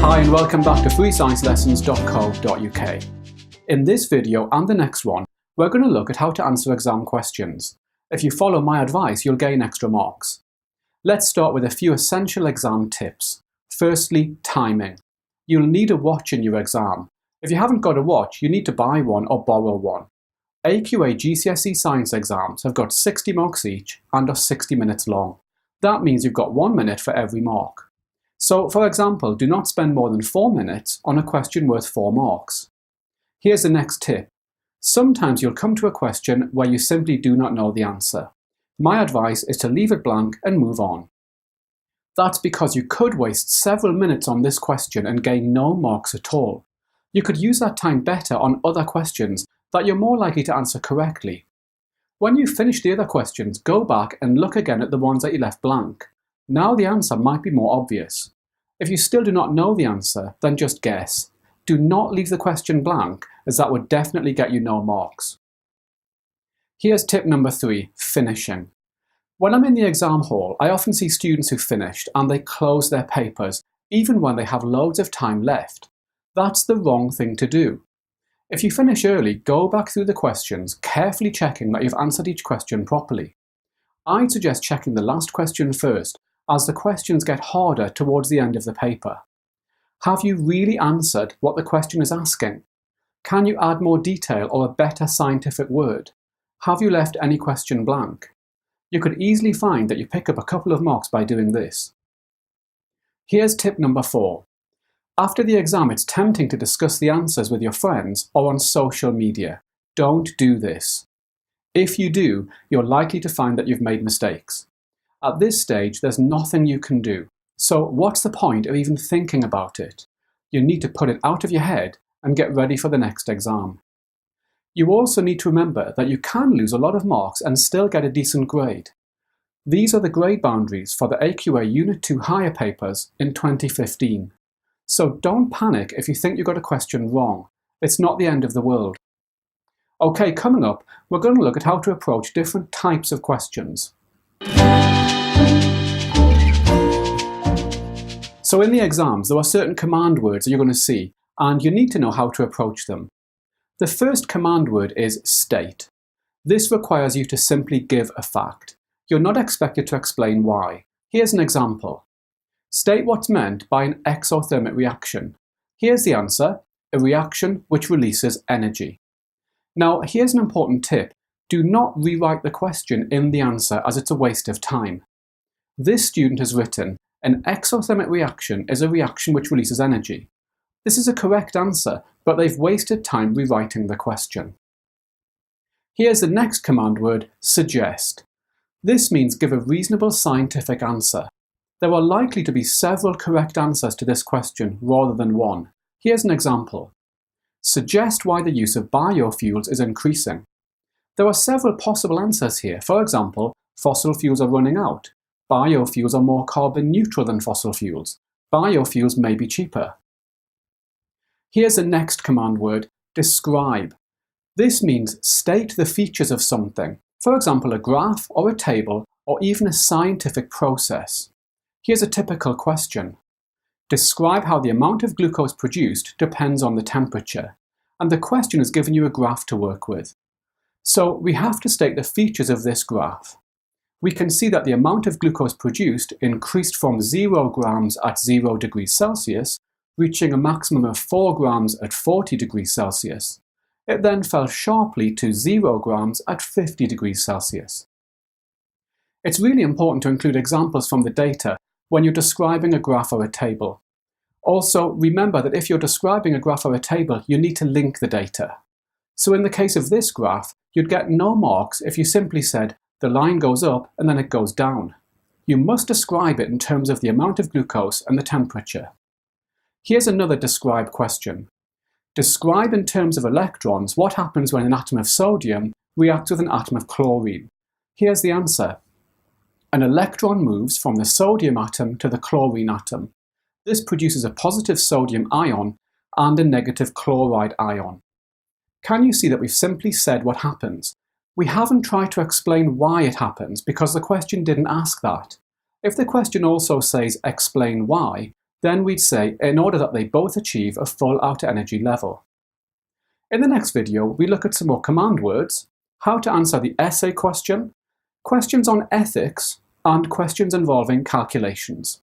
Hi and welcome back to freesciencelessons.co.uk. In this video and the next one, we're going to look at how to answer exam questions. If you follow my advice, you'll gain extra marks. Let's start with a few essential exam tips. Firstly, timing. You'll need a watch in your exam. If you haven't got a watch, you need to buy one or borrow one. AQA GCSE science exams have got 60 marks each and are 60 minutes long. That means you've got 1 minute for every mark. So, for example, do not spend more than 4 minutes on a question worth 4 marks. Here's the next tip. Sometimes you'll come to a question where you simply do not know the answer. My advice is to leave it blank and move on. That's because you could waste several minutes on this question and gain no marks at all. You could use that time better on other questions that you're more likely to answer correctly. When you finish the other questions, go back and look again at the ones that you left blank. Now the answer might be more obvious. If you still do not know the answer, then just guess. Do not leave the question blank, as that would definitely get you no marks. Here's tip number 3, finishing. When I'm in the exam hall, I often see students who finished and they close their papers, even when they have loads of time left. That's the wrong thing to do. If you finish early, go back through the questions, carefully checking that you've answered each question properly. I'd suggest checking the last question first, as the questions get harder towards the end of the paper. Have you really answered what the question is asking? Can you add more detail or a better scientific word? Have you left any question blank? You could easily find that you pick up a couple of marks by doing this. Here's tip number 4. After the exam, it's tempting to discuss the answers with your friends or on social media. Don't do this. If you do, you're likely to find that you've made mistakes. At this stage, there's nothing you can do. So what's the point of even thinking about it? You need to put it out of your head and get ready for the next exam. You also need to remember that you can lose a lot of marks and still get a decent grade. These are the grade boundaries for the AQA Unit 2 higher papers in 2015. So don't panic if you think you got a question wrong. It's not the end of the world. Okay, coming up, we're going to look at how to approach different types of questions. So in the exams, there are certain command words that you're going to see, and you need to know how to approach them. The first command word is state. This requires you to simply give a fact. You're not expected to explain why. Here's an example. State what's meant by an exothermic reaction. Here's the answer, a reaction which releases energy. Now, here's an important tip. Do not rewrite the question in the answer, as it's a waste of time. This student has written, an exothermic reaction is a reaction which releases energy. This is a correct answer, but they've wasted time rewriting the question. Here's the next command word, suggest. This means give a reasonable scientific answer. There are likely to be several correct answers to this question rather than one. Here's an example. Suggest why the use of biofuels is increasing. There are several possible answers here. For example, fossil fuels are running out. Biofuels are more carbon neutral than fossil fuels. Biofuels may be cheaper. Here's the next command word, describe. This means state the features of something. For example, a graph or a table or even a scientific process. Here's a typical question. Describe how the amount of glucose produced depends on the temperature. And the question has given you a graph to work with. So we have to state the features of this graph. We can see that the amount of glucose produced increased from 0 grams at 0 degrees Celsius, reaching a maximum of 4 grams at 40 degrees Celsius. It then fell sharply to 0 grams at 50 degrees Celsius. It's really important to include examples from the data when you're describing a graph or a table. Also, remember that if you're describing a graph or a table, you need to link the data. So in the case of this graph, you'd get no marks if you simply said, the line goes up and then it goes down. You must describe it in terms of the amount of glucose and the temperature. Here's another describe question. Describe in terms of electrons what happens when an atom of sodium reacts with an atom of chlorine. Here's the answer. An electron moves from the sodium atom to the chlorine atom. This produces a positive sodium ion and a negative chloride ion. Can you see that we've simply said what happens? We haven't tried to explain why it happens because the question didn't ask that. If the question also says explain why, then we'd say in order that they both achieve a full outer energy level. In the next video, we look at some more command words, how to answer the essay question, questions on ethics, and questions involving calculations.